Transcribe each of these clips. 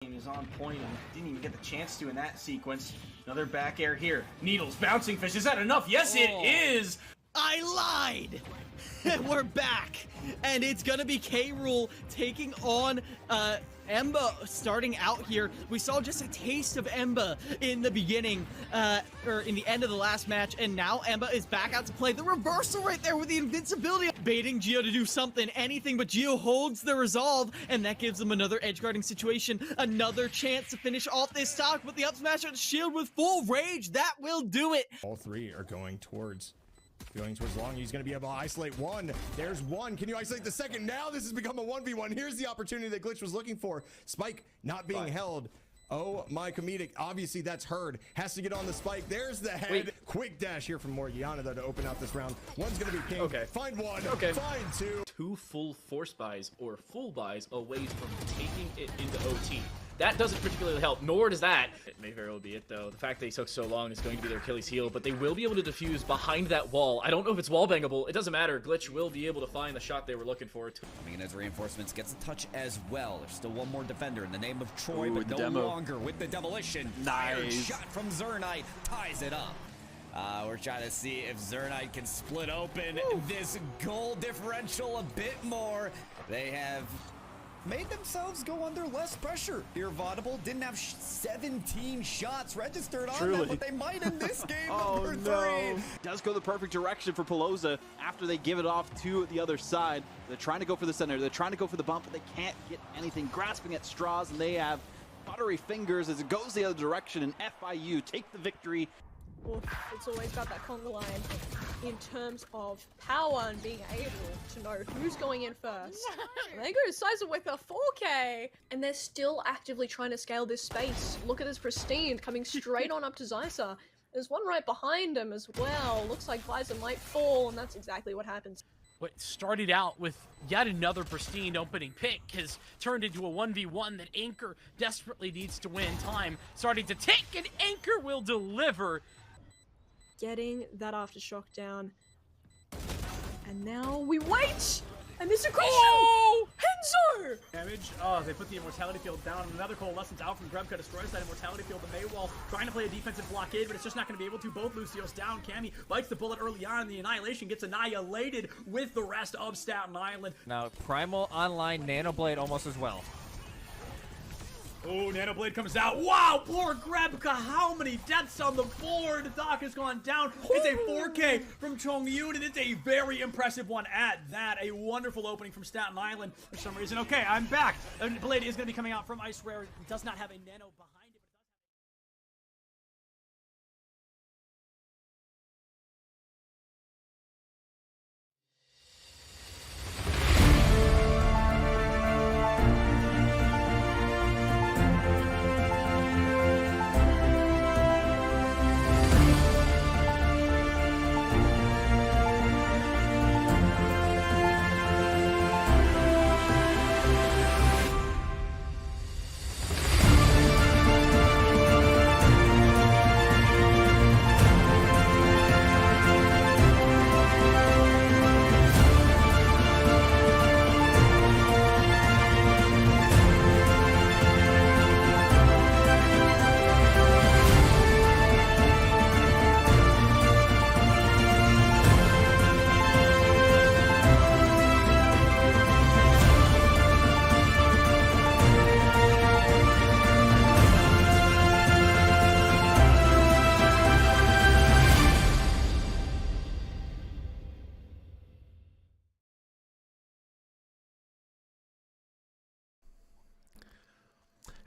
Is on point and didn't even get the chance to in that sequence. Another back air here. Needles, bouncing fish. Is that enough? Yes, it is! I lied! We're back! And it's gonna be K-Rool taking on Emba starting out here. We saw just a taste of Emba in the beginning, or in the end of the last match, and now Emba is back out to play. The reversal right there with the invincibility, baiting Geo to do something, anything, but Geo holds the resolve, and that gives them another edge guarding situation, another chance to finish off this stock with the up smash on the shield with full rage. That will do it. All three are going towards long. He's going to be able to isolate one. There's one. Can you isolate the second? Now this has become a 1v1. Here's the opportunity that Glitch was looking for. Spike not being held. Oh my comedic. Obviously that's Herd. Has to get on the spike. There's the head. Wait. Quick dash here from Morgiana though to open out this round. One's going to be pinged. Okay. Find one. Okay. Find two. 2 full force buys or full buys away from taking it into OT. That doesn't particularly help, nor does that. It may very well be it, though. The fact that he took so long is going to be their Achilles heel, but they will be able to defuse behind that wall. I don't know if it's wall bangable. It doesn't matter. Glitch will be able to find the shot they were looking for. Coming in as reinforcements, gets a touch as well. There's still one more defender in the name of Troy, but no demo. longer with the demolition. Nice shot from Zernite, ties it up. We're trying to see if Zernite can split open this goal differential a bit more. They have made themselves go under less pressure here. Vaudable didn't have 17 shots registered on them, but they might in this game. Number 3 does go the perfect direction for Pelosa after they give it off to the other side. They're trying to go for the center, they're trying to go for the bump, but they can't get anything, grasping at straws, and they have buttery fingers as it goes the other direction, and FIU take the victory. Oof, it's always got that conga line in terms of power and being able to know who's going in first. And there goes Sizer with a 4K, and they're still actively trying to scale this space. Look at this Pristine coming straight on up to Zysa. There's one right behind him as well. Looks like Visor might fall, and that's exactly what happens. What started out with yet another Pristine opening pick has turned into a 1v1 that Anchor desperately needs to win time. Starting to tick, and Anchor will deliver. Getting that aftershock down. And now we wait! And this is crucial! Oh! Henzo! Damage. They put the immortality field down. Another coalescence out from Grebka destroys that immortality field. The Maywall trying to play a defensive blockade, but it's just not going to be able to. Both Lucio's down. Cammy bites the bullet early on, and the Annihilation gets annihilated with the rest of Staten Island. Now, Primal online, Nanoblade almost as well. Oh, Nanoblade comes out. Wow, poor Grebka. How many deaths on the board? Doc has gone down. It's a 4K from Chongyun, and it's a very impressive one at that. A wonderful opening from Staten Island for some reason. Okay, I'm back. Blade is going to be coming out from Ice Rare. It does not have a nano behind.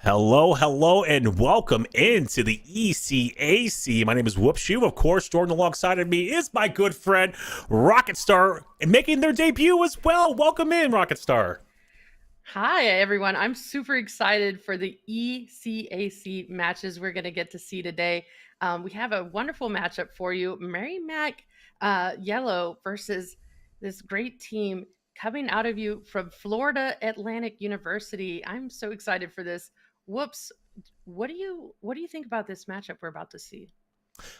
Hello, and welcome into the ECAC. My name is Whoopshoe. Of course, Jordan alongside of me is my good friend Rocketstar, making their debut as well. Welcome in, Rocketstar. Hi, everyone. I'm super excited for the ECAC matches we're going to get to see today. We have a wonderful matchup for you. Merrimack Yellow versus this great team coming out of you from Florida Atlantic University. I'm so excited for this. Whoops. What do you think about this matchup we're about to see?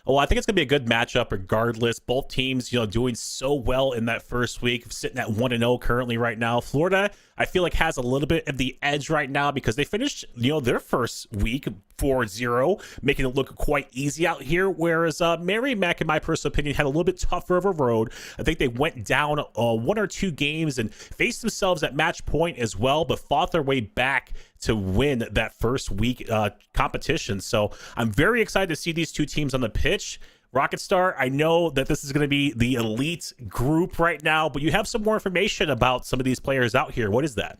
Well, I think it's going to be a good matchup regardless. Both teams, doing so well in that first week, sitting at 1-0 currently right now. Florida, I feel like, has a little bit of the edge right now because they finished, their first week 4-0, making it look quite easy out here. Whereas Merrimack, in my personal opinion, had a little bit tougher of a road. I think they went down 1 or 2 games and faced themselves at match point as well, but fought their way back to win that first week competition. So I'm very excited to see these two teams on the pitch. Rocket Star, I know that this is going to be the elite group right now, but you have some more information about some of these players out here. What is that?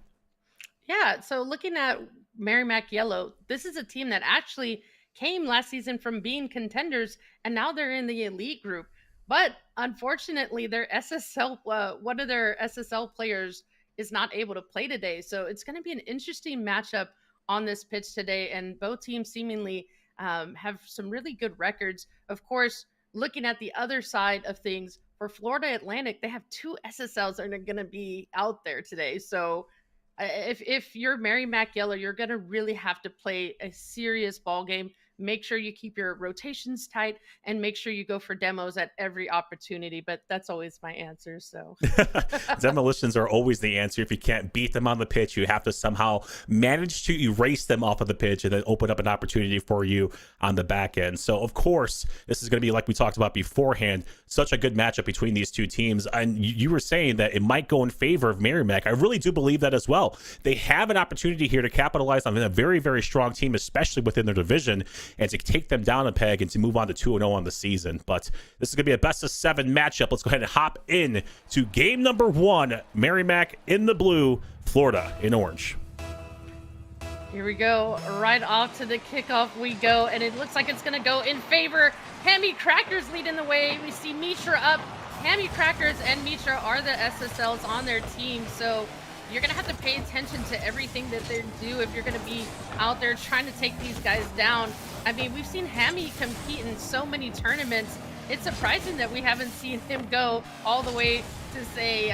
Yeah, so looking at Merrimack Yellow, this is a team that actually came last season from being contenders, and now they're in the elite group. But unfortunately, their SSL, one of their SSL players is not able to play today. So it's going to be an interesting matchup on this pitch today. And both teams seemingly have some really good records. Of course, looking at the other side of things, for Florida Atlantic, they have 2 SSLs that are going to be out there today. So if you're Merrimack Yellow, you're going to really have to play a serious ball game. Make sure you keep your rotations tight and make sure you go for demos at every opportunity. But that's always my answer. So demolitions are always the answer. If you can't beat them on the pitch, you have to somehow manage to erase them off of the pitch and then open up an opportunity for you on the back end. So of course, this is going to be, like we talked about beforehand, such a good matchup between these two teams. And you were saying that it might go in favor of Merrimack. I really do believe that as well. They have an opportunity here to capitalize on a very, very strong team, especially within their division, and to take them down a peg and to move on to 2-0 on the season. But this is going to be a best-of-7 matchup. Let's go ahead and hop in to game number 1. Merrimack in the blue, Florida in orange. Here we go. Right off to the kickoff we go, and it looks like it's going to go in favor. Hammy Crackers leading the way. We see Mitra up. Hammy Crackers and Mitra are the SSLs on their team, so you're going to have to pay attention to everything that they do if you're going to be out there trying to take these guys down. I mean, we've seen Hammy compete in so many tournaments. It's surprising that we haven't seen him go all the way to, say,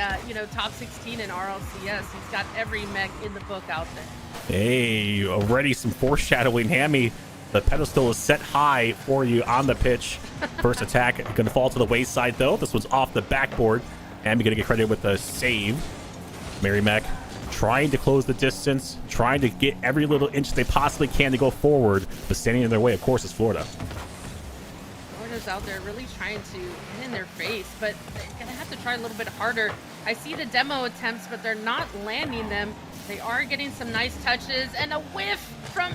top 16 in RLCS. He's got every mech in the book out there. Hey, already some foreshadowing. Hammy, the pedestal is set high for you on the pitch. First attack going to fall to the wayside, though. This one's off the backboard. Hammy going to get credited with a save. Merrimack trying to close the distance, trying to get every little inch they possibly can to go forward, but standing in their way, of course, is Florida. Florida's out there really trying to get in their face, but they're going to have to try a little bit harder. I see the demo attempts, but they're not landing them. They are getting some nice touches, and a whiff from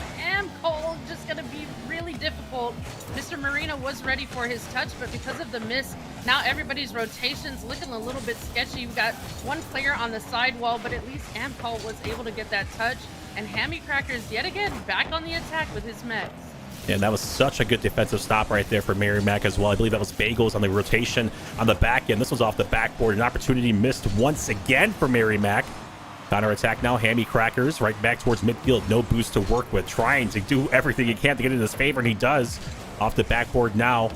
Cole, just going to be really difficult. Mr. Marino was ready for his touch, but because of the miss, now everybody's rotation's looking a little bit sketchy. You've got one player on the side wall, but at least Cole was able to get that touch. And Hammy Crackers, yet again, back on the attack with his mechs. And that was such a good defensive stop right there for Merrimack as well. I believe that was Bagels on the rotation on the back end. This was off the backboard. An opportunity missed once again for Merrimack. Counter attack now. Hammy Crackers right back towards midfield. No boost to work with. Trying to do everything he can to get in his favor, and he does. Off the backboard now.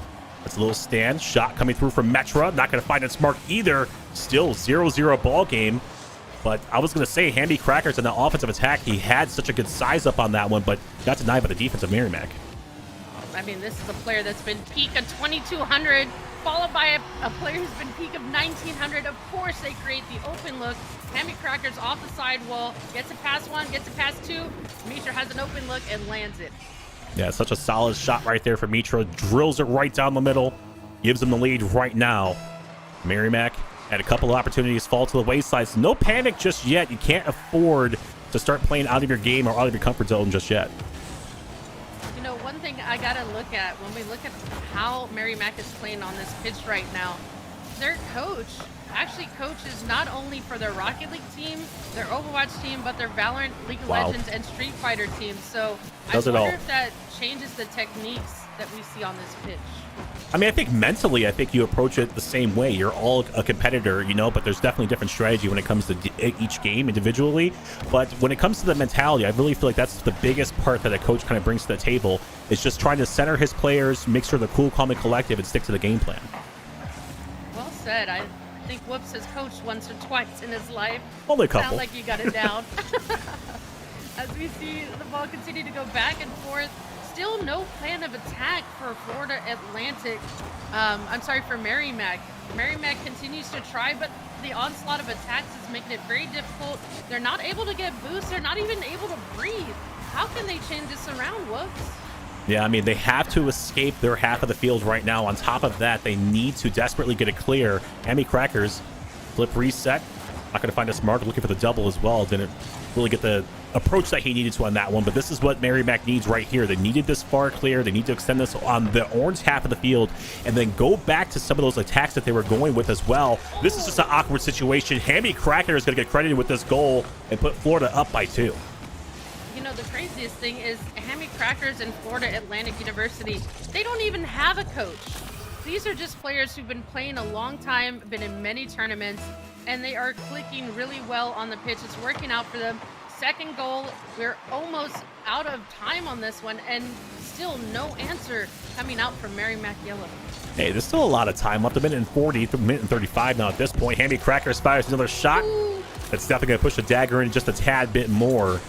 That's a little stand. Shot coming through from Metra. Not going to find its mark either. Still 0-0 ball game. But I was going to say, Hammy Crackers in the offensive attack, he had such a good size up on that one, but got denied by the defense of Merrimack. I mean, this is a player that's been peak of 2,200, followed by a player who's been peak of 1,900. Of course, they create the open look. Hammy Crackers off the sidewall, gets it past 1, gets it past 2. Mitra has an open look and lands it. Yeah, such a solid shot right there for Mitra. Drills it right down the middle. Gives him the lead right now. Merrimack had a couple of opportunities fall to the wayside. So no panic just yet. You can't afford to start playing out of your game or out of your comfort zone just yet. You know, one thing I got to look at when we look at how Merrimack is playing on this pitch right now, their coach actually coaches not only for their Rocket League team, their Overwatch team, but their Valorant, League of Legends, and Street Fighter teams. So I wonder if that changes the techniques that we see on this pitch. I mean, I think mentally, I think you approach it the same way. You're all a competitor, you know, but there's definitely different strategy when it comes to each game individually. But when it comes to the mentality, I really feel like that's the biggest part that a coach kind of brings to the table, is just trying to center his players, make sure they're cool, calm, and collective, and stick to the game plan. Well said. I think Whoops has coached once or twice in his life. Only a couple. Sound like you got it down. As we see the ball continue to go back and forth, still no plan of attack for Florida Atlantic. I'm sorry, for Merrimack. Merrimack continues to try, but the onslaught of attacks is making it very difficult. They're not able to get boosts. They're not even able to breathe. How can they change this around, Whoops? Yeah, I mean, they have to escape their half of the field right now. On top of that, they need to desperately get it clear. Hammy Crackers, flip reset. Not going to find a smart, looking for the double as well. Didn't really get the approach that he needed to on that one, but this is what Merrimack needs right here. They needed this far clear. They need to extend this on the orange half of the field and then go back to some of those attacks that they were going with as well. This is just an awkward situation. Hammy Cracker is going to get credited with this goal and put Florida up by 2. You know, the craziest thing is Hammy Crackers and Florida Atlantic University, they don't even have a coach. These are just players who've been playing a long time, been in many tournaments, and they are clicking really well on the pitch. It's working out for them. Second goal, we're almost out of time on this one, and still no answer coming out from Merrimack Yellow. Hey, there's still a lot of time left. A minute and 40, a minute and 35 now at this point. Hammy Crackers fires another shot. Ooh. That's definitely going to push the dagger in just a tad bit more.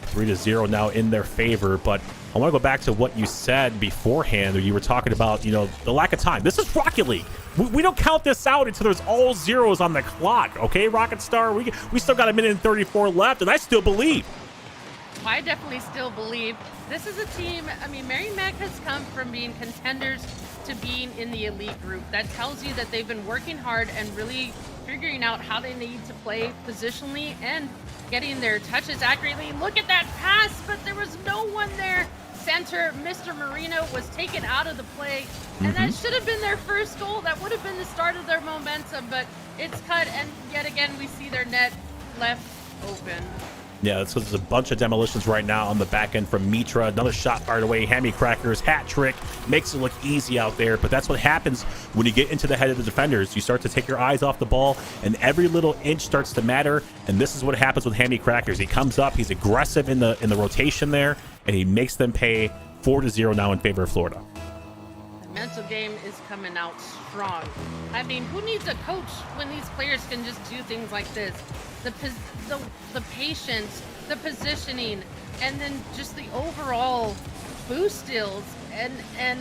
3-0 now in their favor, but I want to go back to what you said beforehand, where you were talking about, you know, the lack of time. This is Rocket League. We don't count this out until there's all zeros on the clock, okay, Rocket Star? We still got a minute and 34 left, and I still believe. I definitely still believe. This is a team, I mean, Merrimack has come from being contenders to being in the elite group. That tells you that they've been working hard and really figuring out how they need to play positionally and getting their touches accurately. Look at that pass, but there was no one there. Center, Mr. Marino was taken out of the play, and that should have been their first goal. That would have been the start of their momentum, but it's cut, and yet again we see their net left open. Yeah, that's because there's a bunch of demolitions right now on the back end from Mitra. Another shot fired away. Hammy Crackers, hat trick. Makes it look easy out there, but that's what happens when you get into the head of the defenders. You start to take your eyes off the ball, and every little inch starts to matter, and this is what happens with Hammy Crackers. He comes up, he's aggressive in the rotation there, and he makes them pay 4-0 now in favor of Florida. The mental game is coming out strong. I mean, who needs a coach when these players can just do things like this? The patience, the positioning, and then just the overall boost skills. And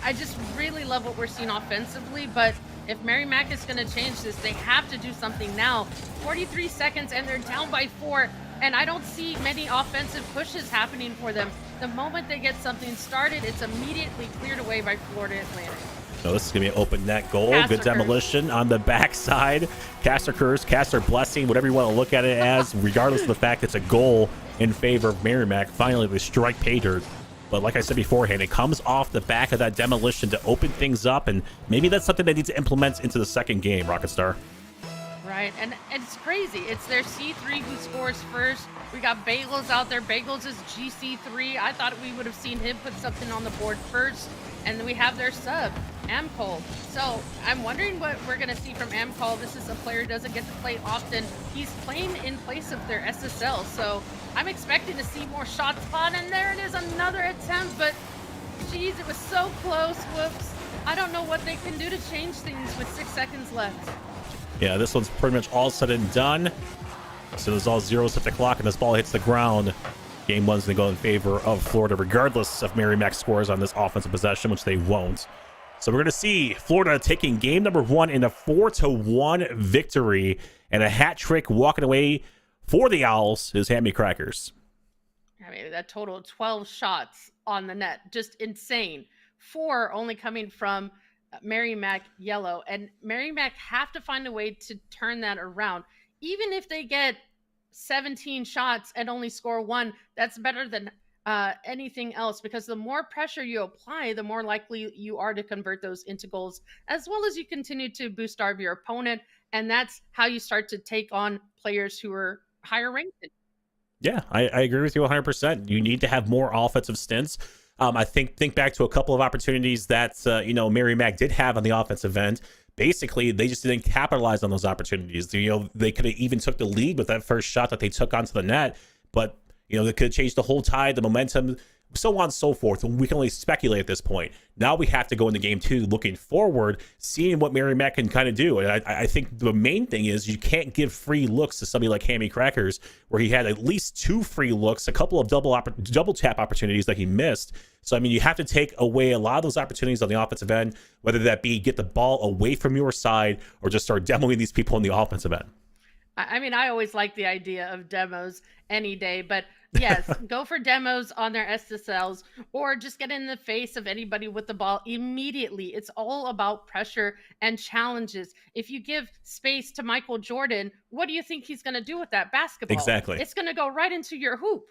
I just really love what we're seeing offensively, but if Merrimack is going to change this, they have to do something now. 43 seconds and they're down by 4, and I don't see many offensive pushes happening for them. The moment they get something started, it's immediately cleared away by Florida Atlantic. So this is going to be an open net goal. Caster Good demolition on the backside. Caster curse, caster blessing, whatever you want to look at it as, regardless of the fact it's a goal in favor of Merrimack. Finally, they strike pay dirt. But like I said beforehand, it comes off the back of that demolition to open things up, and maybe that's something they need to implement into the second game, Rocket Star. Right, and it's crazy. It's their C3 who scores first. We got Bagels out there. Bagels is GC3. I thought we would have seen him put something on the board first. And then we have their sub, Amcol. So I'm wondering what we're going to see from Amcol. This is a player who doesn't get to play often. He's playing in place of their SSL. So I'm expecting to see more shots on. And there it is, another attempt. But geez, it was so close. Whoops. I don't know what they can do to change things with 6 seconds left. Yeah, this one's pretty much all said and done. So there's all zeros at the clock and this ball hits the ground. Game one's going to go in favor of Florida, regardless of Merrimack scores on this offensive possession, which they won't. So we're going to see Florida taking game number 1 in a 4-1 victory, and a hat trick walking away for the Owls is Hammy Crackers. I mean, that total of 12 shots on the net, just insane. 4 only coming from Merrimack Yellow, and Merrimack have to find a way to turn that around. Even if they get 17 shots and only score 1, that's better than anything else, because the more pressure you apply, the more likely you are to convert those into goals, as well as you continue to boost starve your opponent, and that's how you start to take on players who are higher ranked. Yeah, I agree with you 100%. You need to have more offensive stints. I think back to a couple of opportunities that Merrimack did have on the offensive end. Basically, they just didn't capitalize on those opportunities. They could have even took the lead with that first shot that they took onto the net, but they could have changed the whole tide, the momentum. so on and so forth. And we can only speculate at this point. Now we have to go into game 2 looking forward, seeing what Merrimack can kind of do. And I think the main thing is you can't give free looks to somebody like Hammy Crackers, where he had at least 2 free looks, a couple of double tap opportunities that he missed. So, I mean, you have to take away a lot of those opportunities on the offensive end, whether that be get the ball away from your side or just start demoing these people on the offensive end. I mean, I always like the idea of demos any day, but yes, go for demos on their SSLs or just get in the face of anybody with the ball immediately. It's all about pressure and challenges. If you give space to Michael Jordan, what do you think he's going to do with that basketball? Exactly. It's going to go right into your hoop.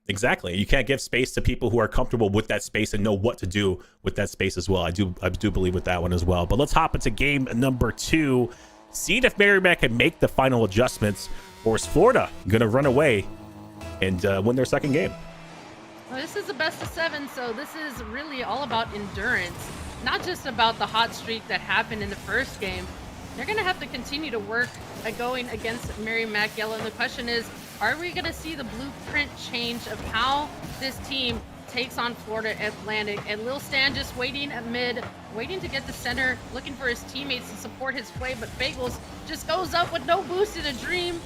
Exactly. You can't give space to people who are comfortable with that space and know what to do with that space as well. I do believe with that one as well. But let's hop into game number 2. See if Merrimack can make the final adjustments, or is Florida going to run away and win their second game? Well, this is the best of 7, so this is really all about endurance, not just about the hot streak that happened in the first game. They're going to have to continue to work going against Merrimack Yellow. And the question is, are we going to see the blueprint change of how this team takes on Florida Atlantic? And Lil Stan just waiting at mid, waiting to get the center, looking for his teammates to support his play, but Bagels just goes up with no boost in a dream.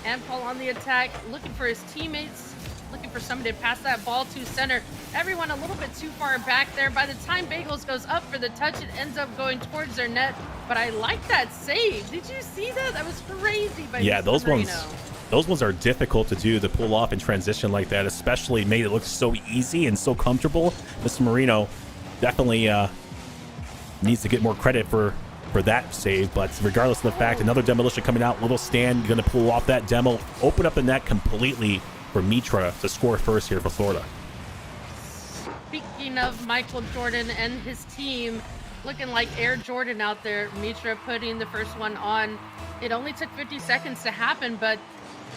And Paul on the attack, looking for his teammates, looking for somebody to pass that ball to center. Everyone a little bit too far back there. By the time Bagels goes up for the touch, it ends up going towards their net. But I like that save. Did you see that? That was crazy. Yeah, those ones are difficult to do, to pull off in transition like that, especially made it look so easy and so comfortable. Mr. Marino definitely needs to get more credit for that save, but regardless of the fact, another demolition coming out. Little Stan going to pull off that demo, open up the net completely for Mitra to score first here for Florida. Speaking of Michael Jordan and his team, looking like Air Jordan out there, Mitra putting the first one on. It only took 50 seconds to happen, but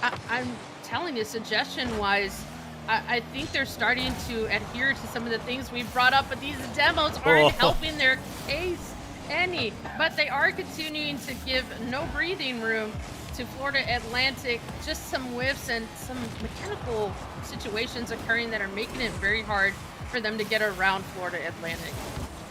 I'm telling you, suggestion-wise, I think they're starting to adhere to some of the things we've brought up, but these demos aren't helping their case any. But they are continuing to give no breathing room to Florida Atlantic. Just some whiffs and some mechanical situations occurring that are making it very hard for them to get around Florida Atlantic.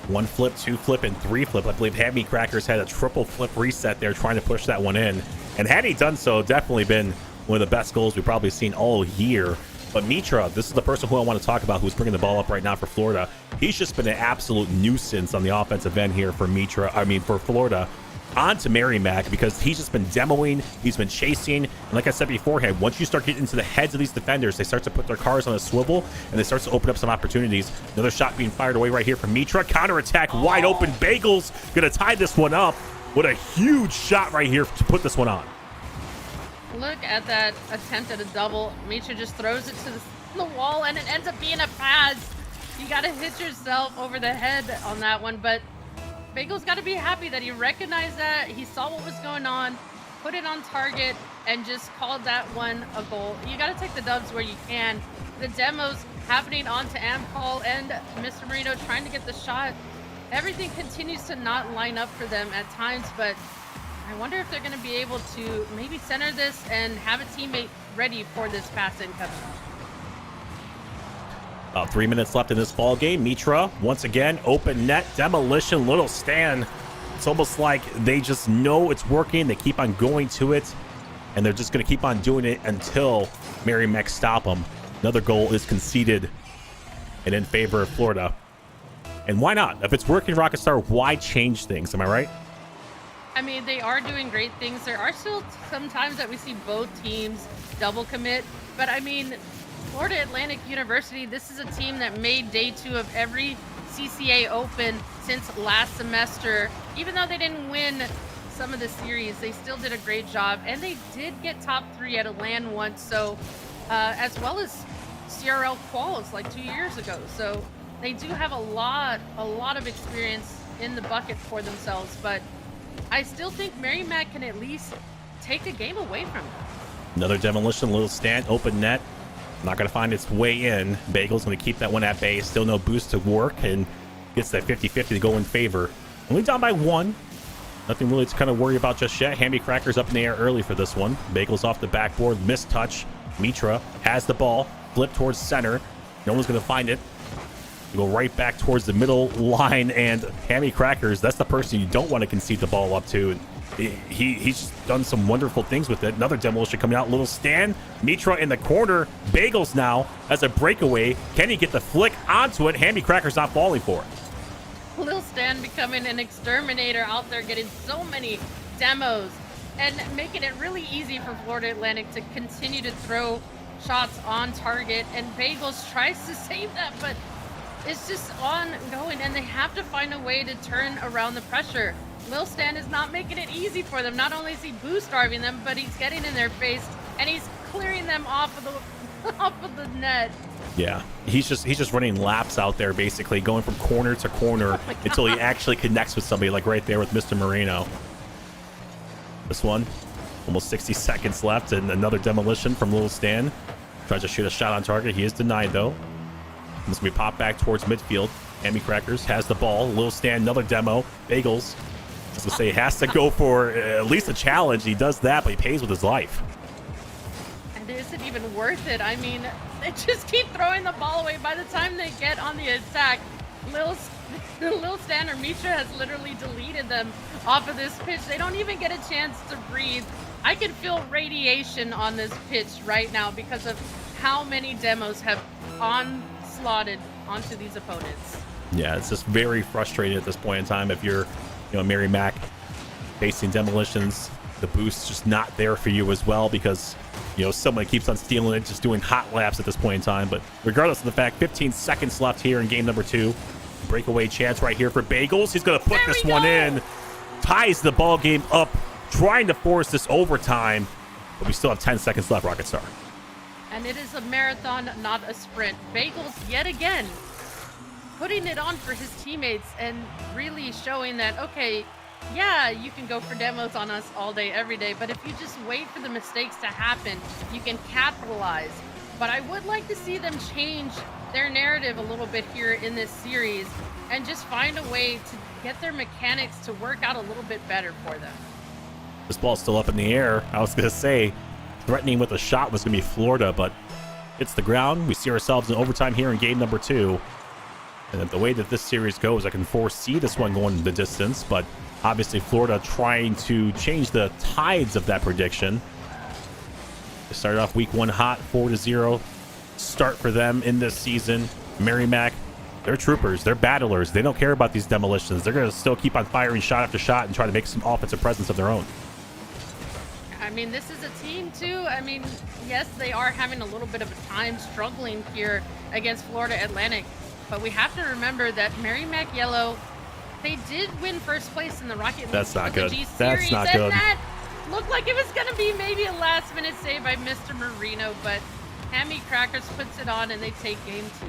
1 flip, 2 flip, and 3 flip. I believe Hammy Crackers had a triple flip reset there, trying to push that one in. And had he done so, definitely been one of the best goals we've probably seen all year. But Mitra, this is the person who I want to talk about, who's bringing the ball up right now for Florida. He's just been an absolute nuisance on the offensive end here for for Florida onto Merrimack, because he's just been demoing, he's been chasing, and like I said beforehand, once you start getting into the heads of these defenders, they start to put their cars on a swivel, and they start to open up some opportunities. Another shot being fired away right here from Mitra. Counterattack, wide open. Bagels gonna tie this one up. What a huge shot right here to put this one on. Look at that attempt at a double. Mitra just throws it to the wall, and it ends up being a pass. You got to hit yourself over the head on that one, but Bagel's got to be happy that he recognized that. He saw what was going on, put it on target, and just called that one a goal. You got to take the dubs where you can. The demos happening onto Ampol and Mr. Marino trying to get the shot. Everything continues to not line up for them at times, but I wonder if they're going to be able to maybe center this and have a teammate ready for this pass incoming. About 3 minutes left in this ball game. Mitra, once again, open net, demolition, Little Stan. It's almost like they just know it's working. They keep on going to it, and they're just going to keep on doing it until Merrimack stop them. Another goal is conceded and in favor of Florida. And why not? If it's working, Rocket Star, why change things? Am I right? I mean, they are doing great things. There are still some times that we see both teams double commit, but I mean, Florida Atlantic University, this is a team that made day 2 of every CCA Open since last semester. Even though they didn't win some of the series, they still did a great job, and they did get top 3 at a LAN once, so as well as CRL quals like 2 years ago. So they do have a lot of experience in the bucket for themselves, but I still think Merrimack can at least take a game away from them. Another demolition, Little Stan, open net. Not going to find its way in. Bagel's going to keep that one at bay. Still no boost to work, and gets that 50-50 to go in favor. Only down by 1. Nothing really to kind of worry about just yet. Hammy Crackers up in the air early for this one. Bagel's off the backboard, missed touch. Mitra has the ball, flip towards center. No one's going to find it. You go right back towards the middle line, and Hammy Crackers, that's the person you don't want to concede the ball up to. He's done some wonderful things with it. Another demolition coming out. Little Stan, Mitra in the corner. Bagels now as a breakaway. Can he get the flick onto it? Hammy Crackers not falling for it. Lil Stan becoming an exterminator out there, getting so many demos and making it really easy for Florida Atlantic to continue to throw shots on target. And Bagels tries to save that, but it's just ongoing, and they have to find a way to turn around the pressure. Lil Stan is not making it easy for them. Not only is he boost starving them, but he's getting in their face and he's clearing them off of the net. Yeah, he's just running laps out there, basically going from corner to corner until he actually connects with somebody, like right there with Mr. Moreno. This one, almost 60 seconds left, and another demolition from Lil Stan. Tries to shoot a shot on target. He is denied though. This will be popped back towards midfield. Hammy Crackers has the ball. Lil Stan, another demo. Bagels, as I say, has to go for at least a challenge. He does that, but he pays with his life. And is it even worth it? I mean, they just keep throwing the ball away. By the time they get on the attack, Lil Stan or Mitra has literally deleted them off of this pitch. They don't even get a chance to breathe. I can feel radiation on this pitch right now because of how many demos have onslaughted onto these opponents. Yeah, it's just very frustrating at this point in time. If you're, Merrimack facing demolitions, the boost's just not there for you as well because, someone keeps on stealing it, just doing hot laps at this point in time. But regardless of the fact, 15 seconds left here in game number 2. Breakaway chance right here for Bagels. He's going to put this one in. Ties the ball game up, trying to force this overtime. But we still have 10 seconds left, Rocket Star. And it is a marathon, not a sprint. Bagels, yet again, putting it on for his teammates and really showing that, okay, yeah, you can go for demos on us all day, every day, but if you just wait for the mistakes to happen, you can capitalize. But I would like to see them change their narrative a little bit here in this series and just find a way to get their mechanics to work out a little bit better for them. This ball's still up in the air. I was going to say, threatening with a shot was going to be Florida, but it's the ground. We see ourselves in overtime here in game number 2. And the way that this series goes, I can foresee this one going the distance, but obviously Florida trying to change the tides of that prediction. They started off week 1 hot, 4-0 start for them in this season. Merrimack, they're troopers, they're battlers. They don't care about these demolitions. They're going to still keep on firing shot after shot and try to make some offensive presence of their own. I mean, this is a team too. I mean, yes, they are having a little bit of a time struggling here against Florida Atlantic, but we have to remember that Merrimack Yellow, they did win first place in the Rocket League. That's not good. G That's Series, not and good. that looked like it was going to be maybe a last-minute save by Mr. Marino, but Hammy Crackers puts it on and they take game 2.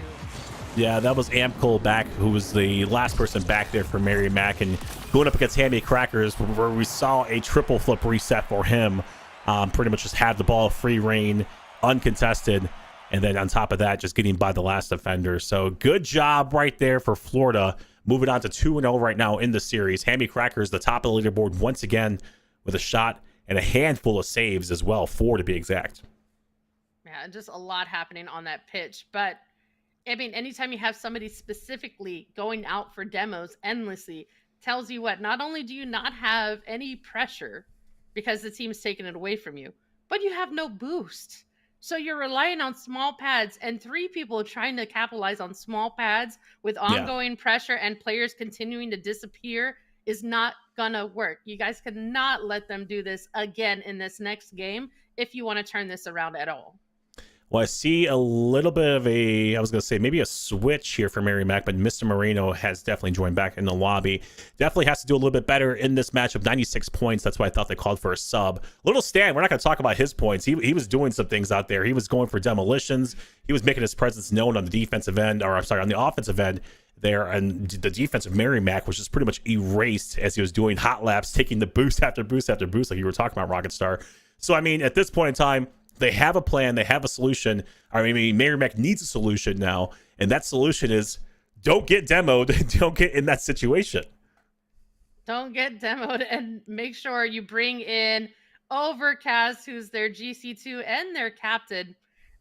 Yeah, that was Amcol back, who was the last person back there for Merrimack, and going up against Hammy Crackers, where we saw a triple flip reset for him. Pretty much just had the ball free reign, uncontested, and then on top of that, just getting by the last defender. So good job right there for Florida, moving on to 2-0 right now in the series. Hammy Crackers, the top of the leaderboard once again, with a shot and a handful of saves as well, 4 to be exact. Yeah, just a lot happening on that pitch. But, I mean, anytime you have somebody specifically going out for demos endlessly, tells you what, not only do you not have any pressure because the team's taking it away from you, but you have no boost. So you're relying on small pads, and 3 people trying to capitalize on small pads with ongoing pressure and players continuing to disappear is not gonna work. You guys cannot let them do this again in this next game if you want to turn this around at all. Well, I see a little bit of I was going to say maybe a switch here for Merrimack, but Mr. Moreno has definitely joined back in the lobby. Definitely has to do a little bit better in this matchup. 96 points. That's why I thought they called for a sub. Little Stan, we're not going to talk about his points. He was doing some things out there. He was going for demolitions. He was making his presence known on the defensive end, or I'm sorry, on the offensive end there. And the defense of Merrimack was just pretty much erased as he was doing hot laps, taking the boost after boost after boost, like you were talking about, Rocket Star. So, I mean, at this point in time, they have a plan. They have a solution. I mean, Merrimack needs a solution now, and that solution is don't get demoed. Don't get in that situation. Don't get demoed, and make sure you bring in Overcast, who's their GC2 and their captain.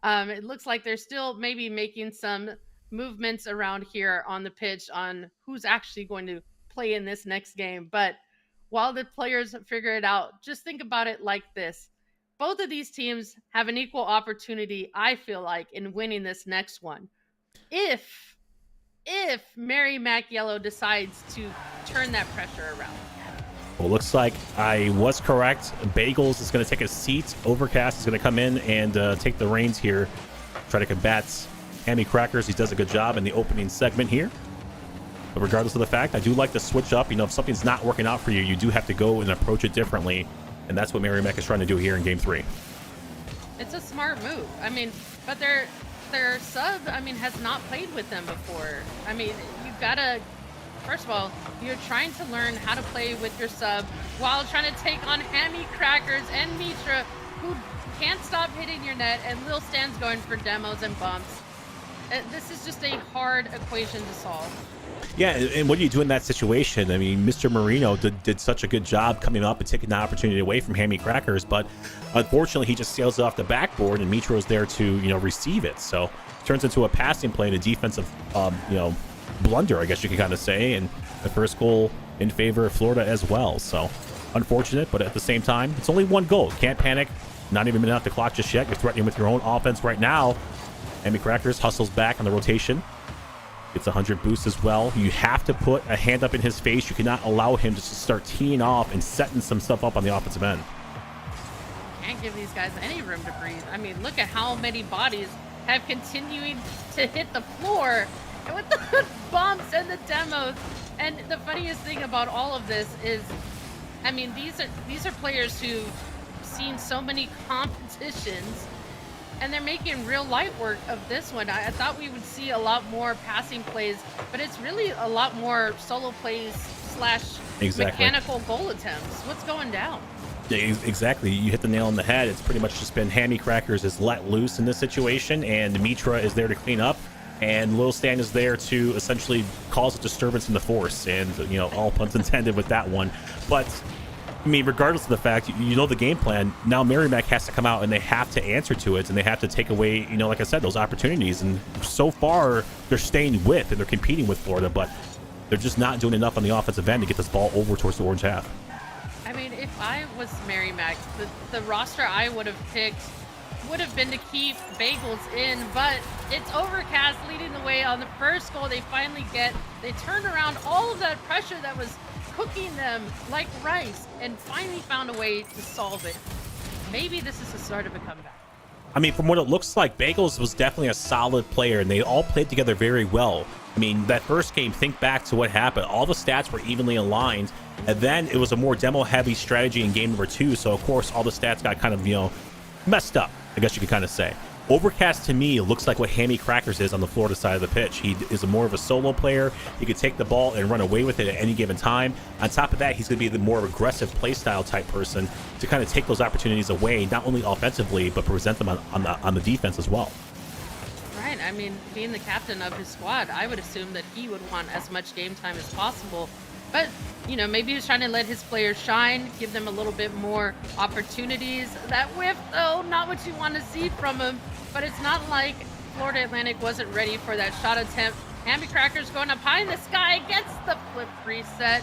It looks like they're still maybe making some movements around here on the pitch on who's actually going to play in this next game. But while the players figure it out, just think about it like this. Both of these teams have an equal opportunity, I feel like, in winning this next one. If Merrimack Yellow decides to turn that pressure around. Well, looks like I was correct. Bagels is going to take a seat. Overcast is going to come in and take the reins here. Try to combat Hammy Crackers. He does a good job in the opening segment here. But regardless of the fact, I do like to switch up. You know, if something's not working out for you, you do have to go and approach it differently. And that's what Merrimack is trying to do here in Game 3. It's a smart move. I mean, but their sub, I mean, has not played with them before. I mean, you've got to... First of all, you're trying to learn how to play with your sub while trying to take on Hammy Crackers and Mitra, who can't stop hitting your net, and Lil Stan's going for demos and bumps. This is just a hard equation to solve. Yeah, and what do you do in that situation? I mean, Mr. Marino did such a good job coming up and taking the opportunity away from Hammy Crackers, but unfortunately, he just sails off the backboard, and Mitra is there to, you know, receive it. So it turns into a passing play and a defensive, you know, blunder, I guess you could kind of say, and the first goal in favor of Florida as well. So unfortunate, but at the same time, it's only one goal. Can't panic. Not even been out the clock just yet. You're threatening with your own offense right now. Hammy Crackers hustles back on the rotation. Gets 100 boosts as well. You have to put a hand up in his face. You cannot allow him to just start teeing off and setting some stuff up on the offensive end. Can't give these guys any room to breathe. I mean, look at how many bodies have continued to hit the floor with the bumps and the demos. And the funniest thing about all of this is, I mean, these are players who've seen so many competitions, and they're making real light work of this one. I thought we would see a lot more passing plays, but it's really a lot more solo plays / mechanical goal attempts. What's going down? Yeah, exactly. You hit the nail on the head. It's pretty much just been Hammy Crackers is let loose in this situation, and Mitra is there to clean up, and Lil Stan is there to essentially cause a disturbance in the force, and, you know, all puns intended with that one. But I mean, regardless of the fact, you know the game plan. Now Merrimack has to come out and they have to answer to it, and they have to take away, you know, like I said, those opportunities. And so far, they're staying with and they're competing with Florida, but they're just not doing enough on the offensive end to get this ball over towards the orange half. I mean, if I was Merrimack, the roster I would have picked would have been to keep Bagels in, but it's Overcast leading the way on the first goal they finally get. They turn around all of that pressure that was cooking them like rice and finally found a way to solve it. Maybe this is the start of a comeback. I mean, from what it looks like, Bagels was definitely a solid player, and they all played together very well. I mean, that first game, think back to what happened. All the stats were evenly aligned, and then it was a more demo-heavy strategy in game number 2, so of course all the stats got kind of, you know, messed up, I guess you could kind of say. Overcast, to me, looks like what Hammy Crackers is on the Florida side of the pitch. He is more of a solo player. He could take the ball and run away with it at any given time. On top of that, he's going to be the more aggressive playstyle type person to kind of take those opportunities away, not only offensively, but present them on the defense as well. Right. I mean, being the captain of his squad, I would assume that he would want as much game time as possible. But, you know, maybe he's trying to let his players shine, give them a little bit more opportunities. That whiff, though, not what you want to see from him. But it's not like Florida Atlantic wasn't ready for that shot attempt. Hammy Crackers going up high in the sky, gets the flip reset.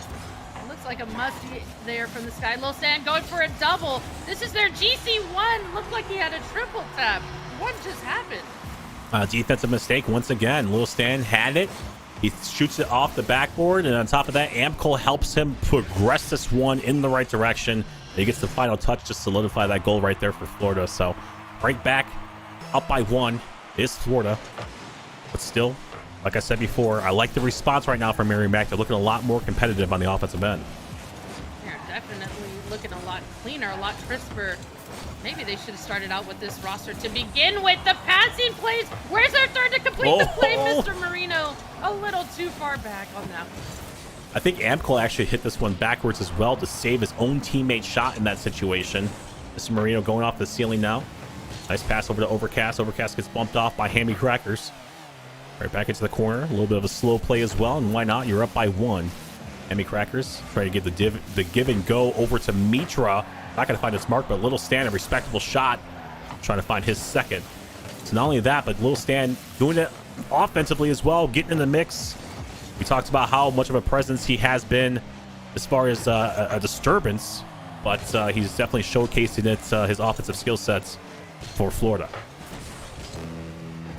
Looks like a musty there from the sky. Lil Stan going for a double. This is their GC1. Looked like he had a triple tap. What just happened? Defensive mistake once again. Lil Stan had it. He shoots it off the backboard, and on top of that, Amcol helps him progress this one in the right direction. He gets the final touch to solidify that goal right there for Florida. So right back, up by 1 is Florida. But still, like I said before, I like the response right now from Merrimack. They're looking a lot more competitive on the offensive end. They're definitely looking a lot cleaner, a lot crisper. Maybe they should have started out with this roster to begin with. The passing plays. Where's their third to complete the play, Mr. Marino? A little too far back on that one. I think Amcol actually hit this one backwards as well to save his own teammate shot in that situation. Mr. Marino going off the ceiling now. Nice pass over to Overcast. Overcast gets bumped off by Hammy Crackers. Right back into the corner. A little bit of a slow play as well, and why not? You're up by 1. Hammy Crackers try to give the give and go over to Mitra. Not going to find his mark, but Little Stan, a respectable shot. Trying to find his second. So not only that, but Lil Stan doing it offensively as well, getting in the mix. We talked about how much of a presence he has been as far as a disturbance, but he's definitely showcasing his offensive skill sets for Florida.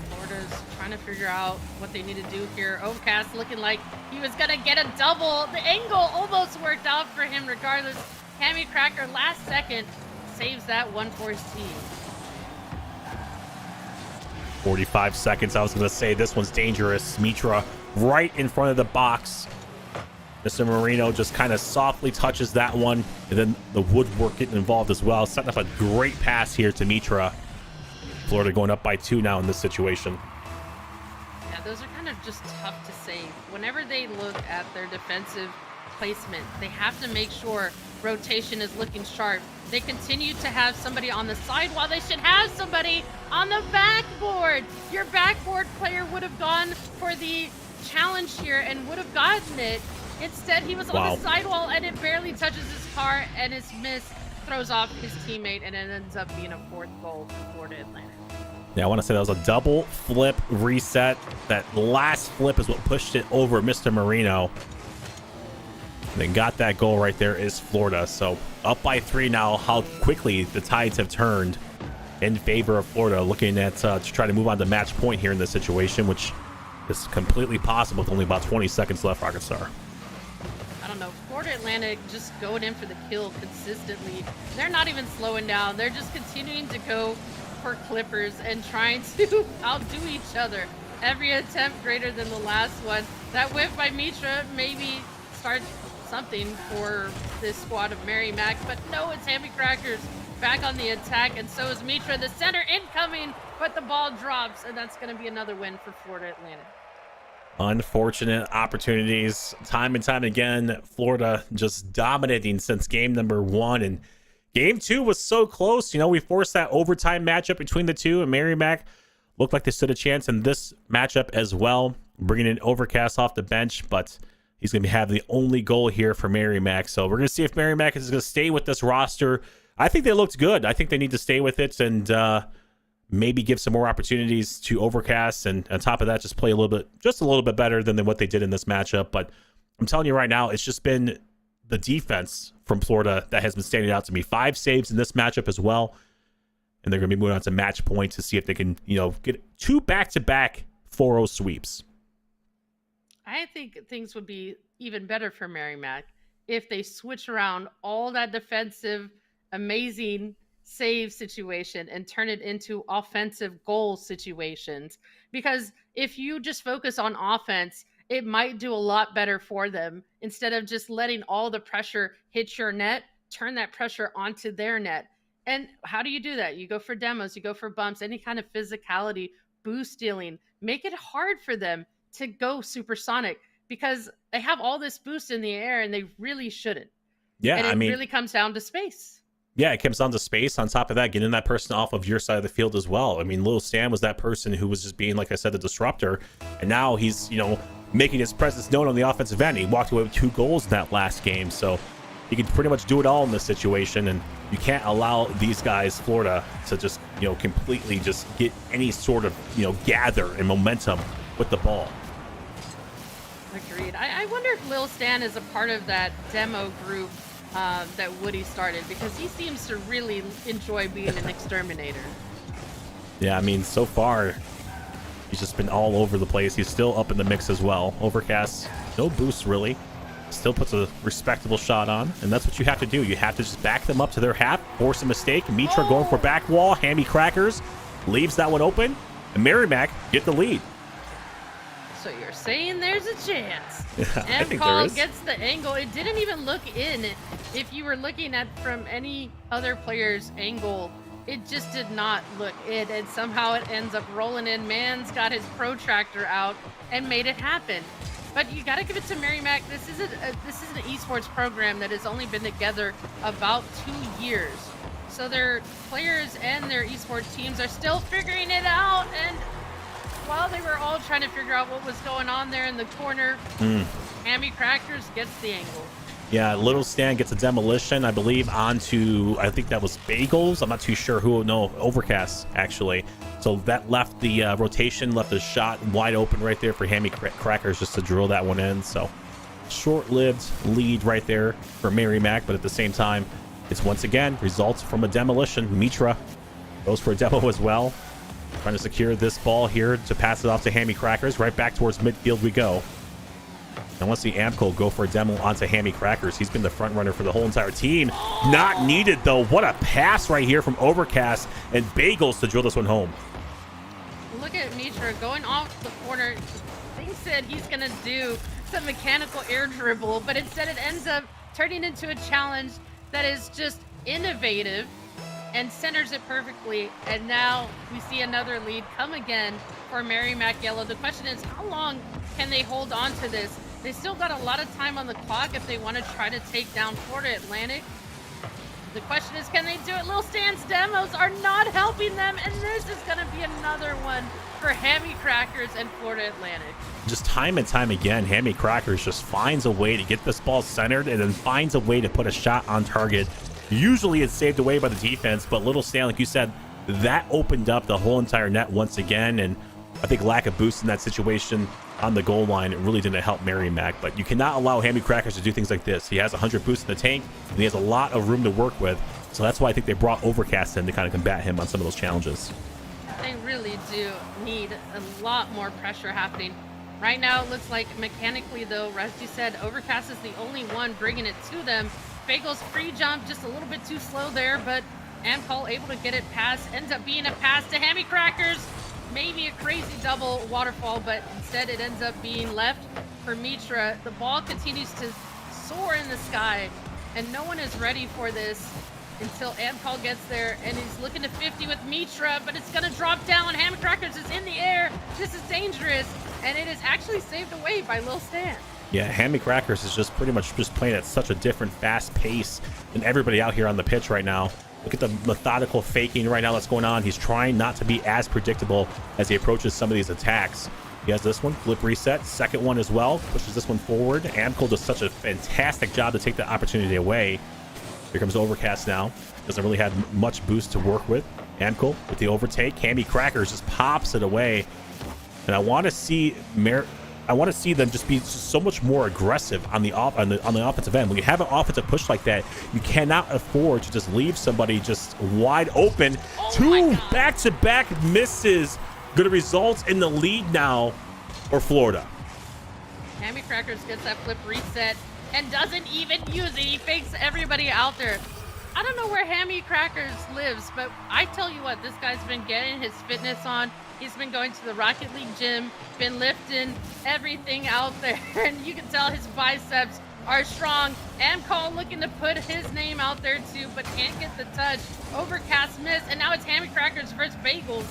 Florida's trying to figure out what they need to do here. Overcast looking like he was going to get a double. The angle almost worked out for him regardless. Hammy Cracker last second saves that one for his team. 45 seconds. I was going to say this one's dangerous. Mitra right in front of the box. Mr. Marino just kind of softly touches that one, and then the woodwork getting involved as well, setting up a great pass here to Mitra. Florida going up by 2 now in this situation. Yeah, those are kind of just tough to save. Whenever they look at their defensive placement, they have to make sure rotation is looking sharp. They continue to have somebody on the side while they should have somebody on the backboard. Your backboard player would have gone for the challenge here and would have gotten it. Instead, he was on the sidewall and it barely touches his car, and his miss throws off his teammate, and it ends up being a 4th goal for Florida Atlantic. Yeah, I want to say that was a double flip reset. That last flip is what pushed it over Mr. Marino. And then got that goal right there is Florida. So up by 3 now. How quickly the tides have turned in favor of Florida. Looking at to try to move on to match point here in this situation, which is completely possible with only about 20 seconds left, Rocket Star. I don't know, Florida Atlantic just going in for the kill consistently. They're not even slowing down. They're just continuing to go for clippers and trying to outdo each other. Every attempt greater than the last one. That whip by Mitra maybe starts something for this squad of Merrimack, but no, it's Hammy Crackers back on the attack, and so is Mitra. The center incoming, but the ball drops, and that's going to be another win for Florida Atlantic. Unfortunate opportunities time and time again. Florida just dominating since game number 1, and game 2 was so close. You know, we forced that overtime matchup between the two, and Merrimack looked like they stood a chance in this matchup as well, bringing in Overcast off the bench, but he's going to have the only goal here for Merrimack. So we're going to see if Merrimack is going to stay with this roster. I think they looked good. I think they need to stay with it and maybe give some more opportunities to Overcast, and on top of that, just play a little bit better than what they did in this matchup. But I'm telling you right now, it's just been the defense from Florida that has been standing out to me. 5 saves in this matchup as well, and they're going to be moving on to match point to see if they can, get 2 back-to-back 4-0 sweeps. I think things would be even better for Merrimack if they switch around all that defensive, amazing save situation and turn it into offensive goal situations. Because if you just focus on offense, it might do a lot better for them. Instead of just letting all the pressure hit your net, turn that pressure onto their net. And how do you do that? You go for demos, you go for bumps, any kind of physicality, boost stealing. Make it hard for them to go supersonic, because they have all this boost in the air and they really shouldn't. Yeah, and it really comes down to space. Yeah, it comes down to space. On top of that, getting that person off of your side of the field as well. I mean, Lil Stan was that person who was just being, like I said, the disruptor. And now he's, making his presence known on the offensive end. He walked away with 2 goals in that last game. So he can pretty much do it all in this situation. And you can't allow these guys, Florida, to just, completely just get any sort of, gather and momentum with the ball. Agreed. I wonder if Lil Stan is a part of that demo group that Woody started, because he seems to really enjoy being an exterminator. Yeah, I mean, so far, he's just been all over the place. He's still up in the mix as well. Overcast, no boost really. Still puts a respectable shot on, and that's what you have to do. You have to just back them up to their half, force a mistake. Mitra going for back wall. Hammy Crackers leaves that one open, and Merrimack get the lead. So you're saying there's a chance. I think Call there is. gets the angle. It didn't even look in. If you were looking at from any other player's angle, it just did not look in. And somehow it ends up rolling in. Man's got his protractor out and made it happen. But you got to give it to Merrimack. This is an esports program that has only been together about 2 years. So their players and their esports teams are still figuring it out. And while they were all trying to figure out what was going on there in the corner, Hammy Crackers gets the angle. Yeah, Little Stan gets a demolition, I believe, onto, I think that was Bagels. I'm not too sure who. No, Overcast, actually. So that left the rotation, left a shot wide open right there for Hammy Crackers just to drill that one in. So short-lived lead right there for Merrimack, but at the same time, it's once again results from a demolition. Mitra goes for a demo as well. Trying to secure this ball here to pass it off to Hammy Crackers. Right back towards midfield we go. I want to see Amco go for a demo onto Hammy Crackers. He's been the front runner for the whole entire team. Not needed, though. What a pass right here from Overcast and Bagels to drill this one home. Look at Mitra going off the corner. Thinks that he's going to do some mechanical air dribble, but instead it ends up turning into a challenge that is just innovative and centers it perfectly. And now we see another lead come again for Merrimack Yellow. The question is, how long can they hold on to this? They still got a lot of time on the clock if they want to try to take down Florida Atlantic. The question is, can they do it? Lil Stan's demos are not helping them, and this is going to be another one for Hammy Crackers and Florida Atlantic. Just time and time again, Hammy Crackers just finds a way to get this ball centered and then finds a way to put a shot on target. Usually it's saved away by the defense, but Little Stan, like you said, that opened up the whole entire net once again, and I think lack of boost in that situation on the goal line, it really didn't help Merrimack. But you cannot allow Hammy Crackers to do things like this. He has 100 boosts in the tank, and he has a lot of room to work with. So that's why I think they brought Overcast in to kind of combat him on some of those challenges. They really do need a lot more pressure happening. Right now, it looks like mechanically, though, Rusty said, Overcast is the only one bringing it to them. Fagel's free jump just a little bit too slow there, but Amcol able to get it past. Ends up being a pass to Hammy Crackers. Maybe a crazy double waterfall, but instead it ends up being left for Mitra. The ball continues to soar in the sky, and no one is ready for this until Amcol gets there, and he's looking to 50 with Mitra, but it's going to drop down. Hammy Crackers is in the air. This is dangerous, and it is actually saved away by Lil Stan. Yeah, Hammy Crackers is just pretty much just playing at such a different fast pace than everybody out here on the pitch right now. Look at the methodical faking right now that's going on. He's trying not to be as predictable as he approaches some of these attacks. He has this one, flip reset, second one as well, pushes this one forward. Amco does such a fantastic job to take the opportunity away. Here comes Overcast now. Doesn't really have much boost to work with. Amco with the overtake. Hammy Crackers just pops it away. And I want to see them just be so much more aggressive on the offensive end. When you have an offensive push like that, you cannot afford to just leave somebody just wide open. Two back-to-back misses. Going to result in the lead now for Florida. Hammy Crackers gets that flip reset and doesn't even use it. He fakes everybody out there. I don't know where Hammy Crackers lives, but I tell you what, this guy's been getting his fitness on. He's been going to the Rocket League gym, been lifting everything out there, and you can tell his biceps are strong. Amcol looking to put his name out there too, but can't get the touch. Overcast miss, and now it's Hammy Crackers versus Bagels.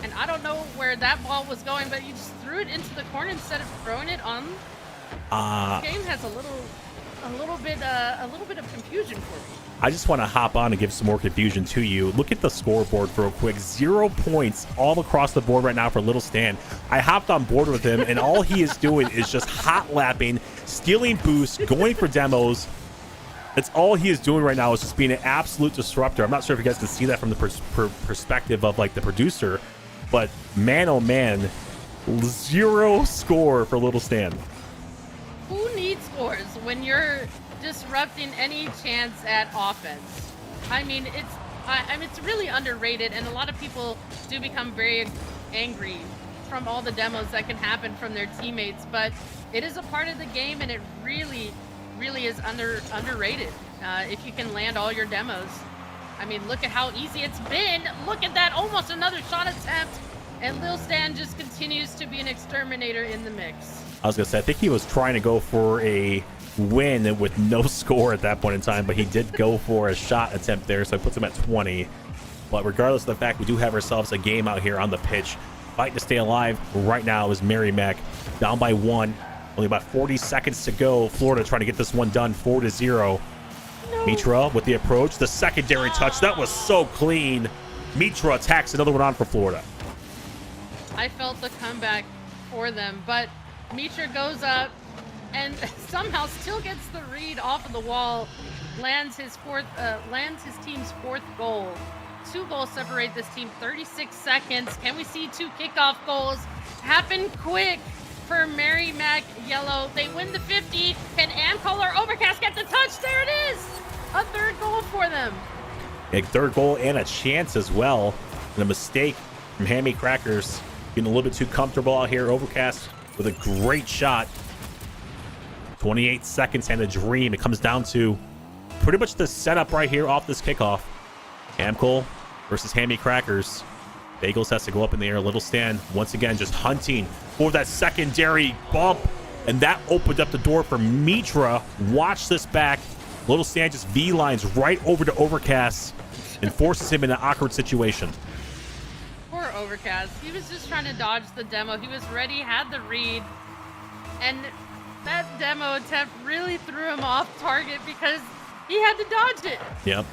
And I don't know where that ball was going, but you just threw it into the corner instead of throwing it on. This game has a little bit of confusion for me. I just want to hop on and give some more confusion to you. Look at the scoreboard real quick. 0 points all across the board right now for Little Stan. I hopped on board with him, and all he is doing is just hot lapping, stealing boosts, going for demos. That's all he is doing right now, is just being an absolute disruptor. I'm not sure if you guys can see that from the perspective of like the producer, but man, oh man, 0 score for Little Stan. Who needs scores when you're disrupting any chance at offense? I mean, it's really underrated, and a lot of people do become very angry from all the demos that can happen from their teammates, but it is a part of the game, and it really is underrated if you can land all your demos. I mean, look at how easy it's been. Look at that, almost another shot attempt, and Lil Stan just continues to be an exterminator in the mix. I was gonna say, I think he was trying to go for a win with no score at that point in time, but he did go for a shot attempt there, so it puts him at 20. But regardless of the fact, we do have ourselves a game out here on the pitch. Fighting to stay alive right now is Merrimack, down by 1. Only about 40 seconds to go. Florida trying to get this one done, 4-0. No. Mitra with the approach, the secondary touch. That was so clean. Mitra attacks another one on for Florida. I felt the comeback for them, but Mitra goes up, and somehow still gets the read off of the wall. Lands his team's fourth goal. 2 goals separate this team. 36 seconds. Can we see 2 kickoff goals happen quick for Merrimack Yellow? They win the 50. Can Amcol or Overcast get the touch? There it is. A 3rd goal for them. A 3rd goal and a chance as well. And a mistake from Hammy Crackers. Getting a little bit too comfortable out here. Overcast with a great shot. 28 seconds and a dream. It comes down to pretty much the setup right here off this kickoff. Amcol versus Hammy Crackers. Bagels has to go up in the air. Little Stan once again just hunting for that secondary bump. And that opened up the door for Mitra. Watch this back. Little Stan just V-lines right over to Overcast and forces him in an awkward situation. Poor Overcast. He was just trying to dodge the demo. He was ready, had the read. And that demo attempt really threw him off target because he had to dodge it. Yep.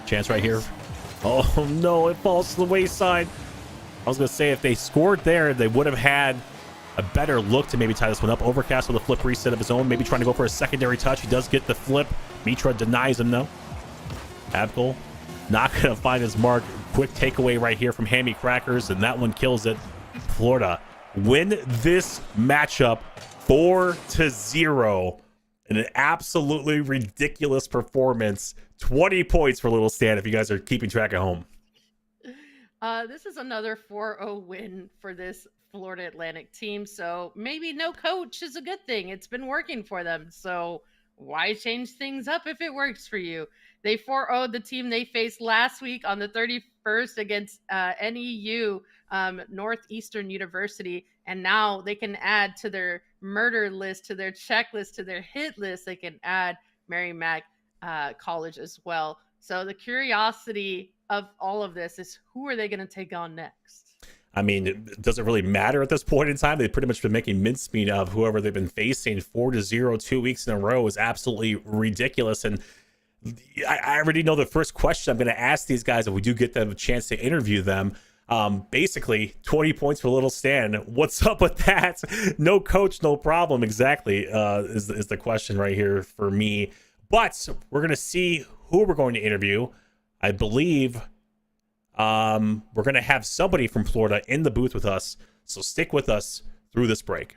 Chance right here. Oh no, it falls to the wayside. I was gonna say if they scored there, they would have had a better look to maybe tie this one up. Overcast with a flip reset of his own, maybe trying to go for a secondary touch. He does get the flip. Mitra denies him though. Abkol not gonna find his mark. Quick takeaway right here from Hammy Crackers, and that one kills it. Florida win this matchup 4-0 in an absolutely ridiculous performance. 20 points for Little Stan if you guys are keeping track at home. This is another 4-0 win for this Florida Atlantic team, so maybe no coach is a good thing. It's been working for them, so why change things up if it works for you? They 4-0'd the team they faced last week on the 31st against NEU, Northeastern University, and now they can add to their murder list, to their checklist, to their hit list, they can add Merrimack College as well. So the curiosity of all of this is, who are they going to take on next? I mean, it doesn't really matter at this point in time. They've pretty much been making mincemeat of whoever they've been facing. 4-0 2 weeks in a row is absolutely ridiculous. And I already know the first question I'm going to ask these guys if we do get them a chance to interview them. Basically 20 points for Little Stan. What's up with that? No coach, no problem. Exactly, is the question right here for me. But we're going to see who we're going to interview. I believe we're going to have somebody from Florida in the booth with us. So stick with us through this break.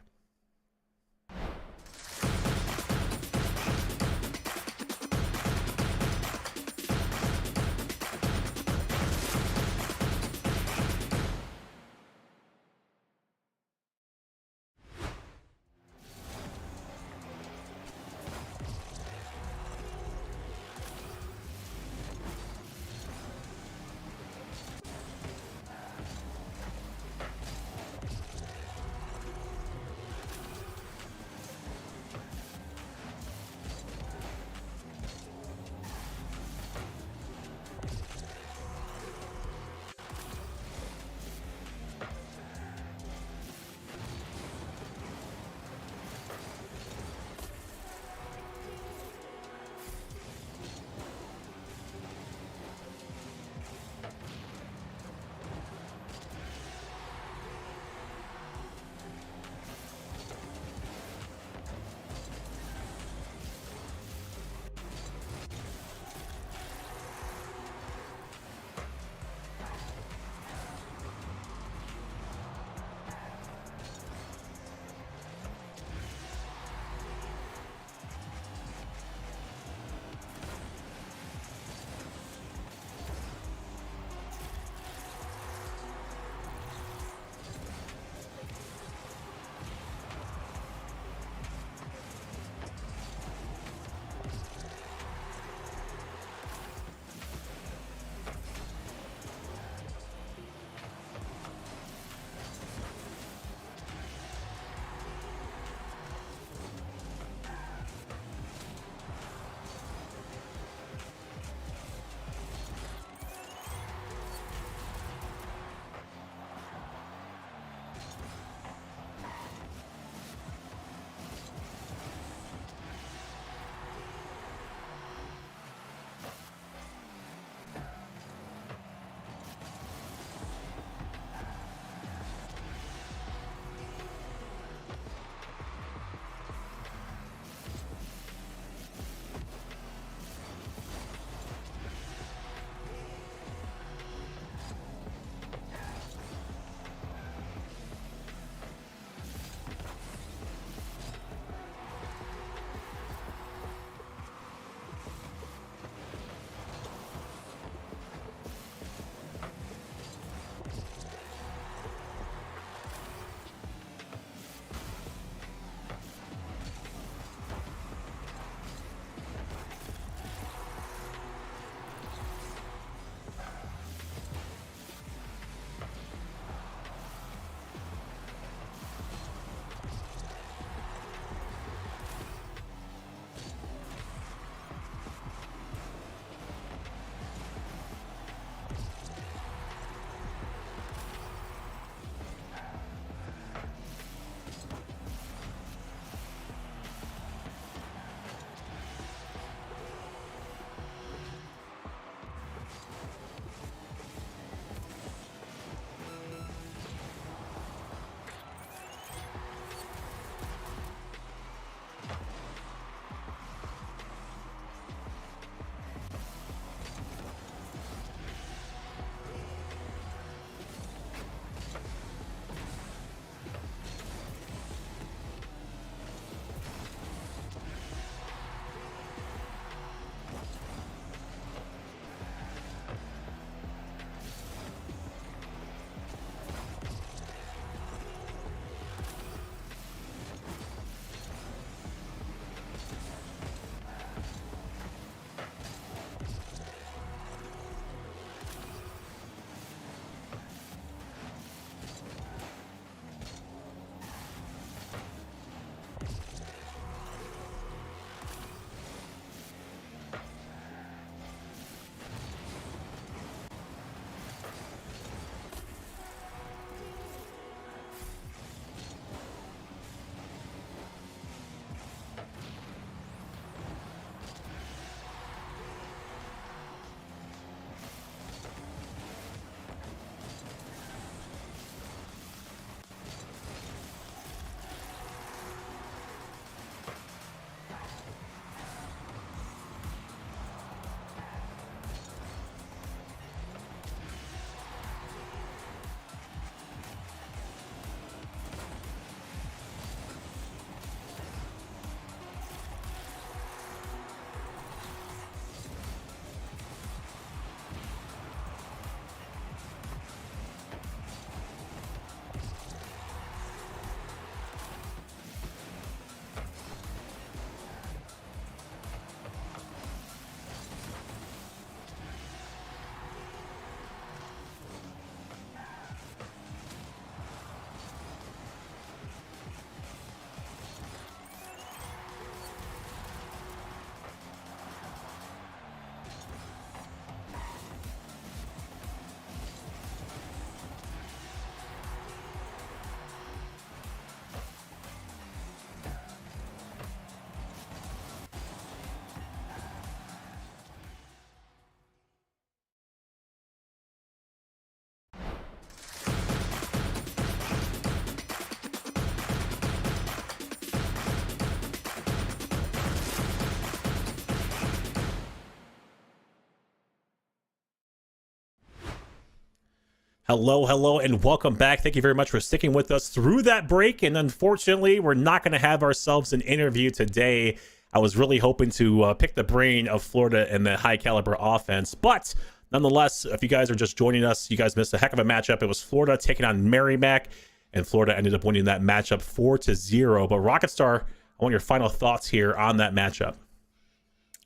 Hello, and welcome back. Thank you very much for sticking with us through that break. And unfortunately, we're not going to have ourselves an interview today. I was really hoping to pick the brain of Florida and the high caliber offense. But nonetheless, if you guys are just joining us, you guys missed a heck of a matchup. It was Florida taking on Merrimack, and Florida ended up winning that matchup 4-0. But Rocket Star, I want your final thoughts here on that matchup.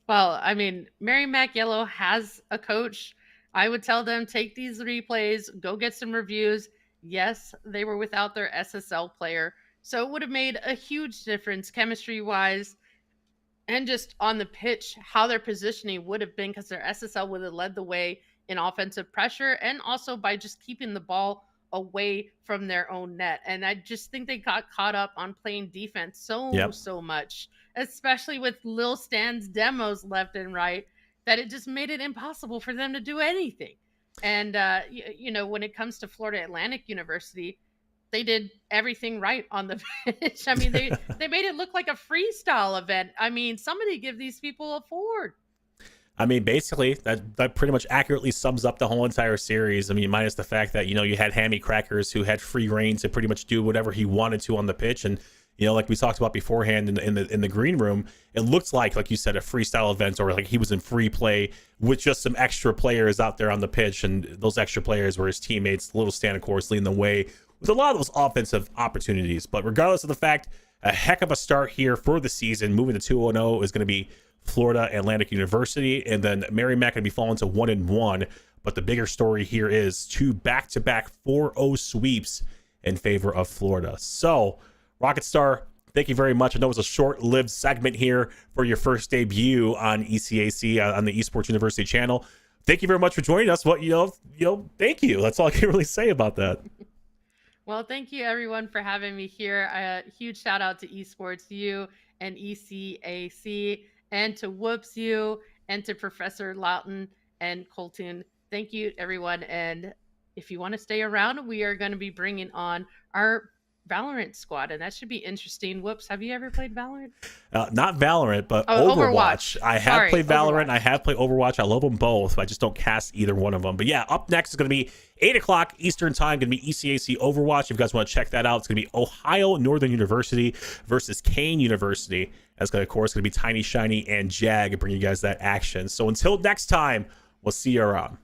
Well, I mean, Merrimack Yellow has a coach. I would tell them, take these replays, go get some reviews. Yes, they were without their SSL player, so it would have made a huge difference chemistry-wise and just on the pitch, how their positioning would have been, because their SSL would have led the way in offensive pressure and also by just keeping the ball away from their own net. And I just think they got caught up on playing defense so much, especially with Lil Stan's demos left and right, that it just made it impossible for them to do anything. And, you know, when it comes to Florida Atlantic University, they did everything right on the pitch. I mean, they made it look like a freestyle event. I mean, somebody give these people a Ford. I mean, basically, that pretty much accurately sums up the whole entire series. I mean, minus the fact that, you know, you had Hammy Crackers who had free reign to pretty much do whatever he wanted to on the pitch. And, you know, like we talked about beforehand in the green room, it looked like you said, a freestyle event, or like he was in free play with just some extra players out there on the pitch. And those extra players were his teammates, Little Stan, of course, leading the way with a lot of those offensive opportunities. But regardless of the fact, a heck of a start here for the season. Moving to 2-0 is going to be Florida Atlantic University, and then Merrimack going to be falling to 1-1. But the bigger story here is 2 back-to-back 4-0 sweeps in favor of Florida. So, Rocket Star, thank you very much. I know it was a short-lived segment here for your first debut on ECAC, on the Esports University channel. Thank you very much for joining us. Well, thank you. That's all I can really say about that. Well, thank you everyone for having me here. A huge shout out to Esports U and ECAC, and to Whoops U, and to Professor Lawton and Colton. Thank you everyone. And if you want to stay around, we are going to be bringing on our Valorant squad, and that should be interesting. Whoops, have you ever played Valorant? Not Valorant, but Overwatch. I have played Valorant. Overwatch. I have played Overwatch. I love them both. I just don't cast either one of them. But yeah, up next is going to be 8 o'clock Eastern time. Going to be ECAC Overwatch. If you guys want to check that out, it's going to be Ohio Northern University versus Kane University. That's going to, of course, going to be Tiny Shiny and Jag bringing you guys that action. So until next time, we'll see you around.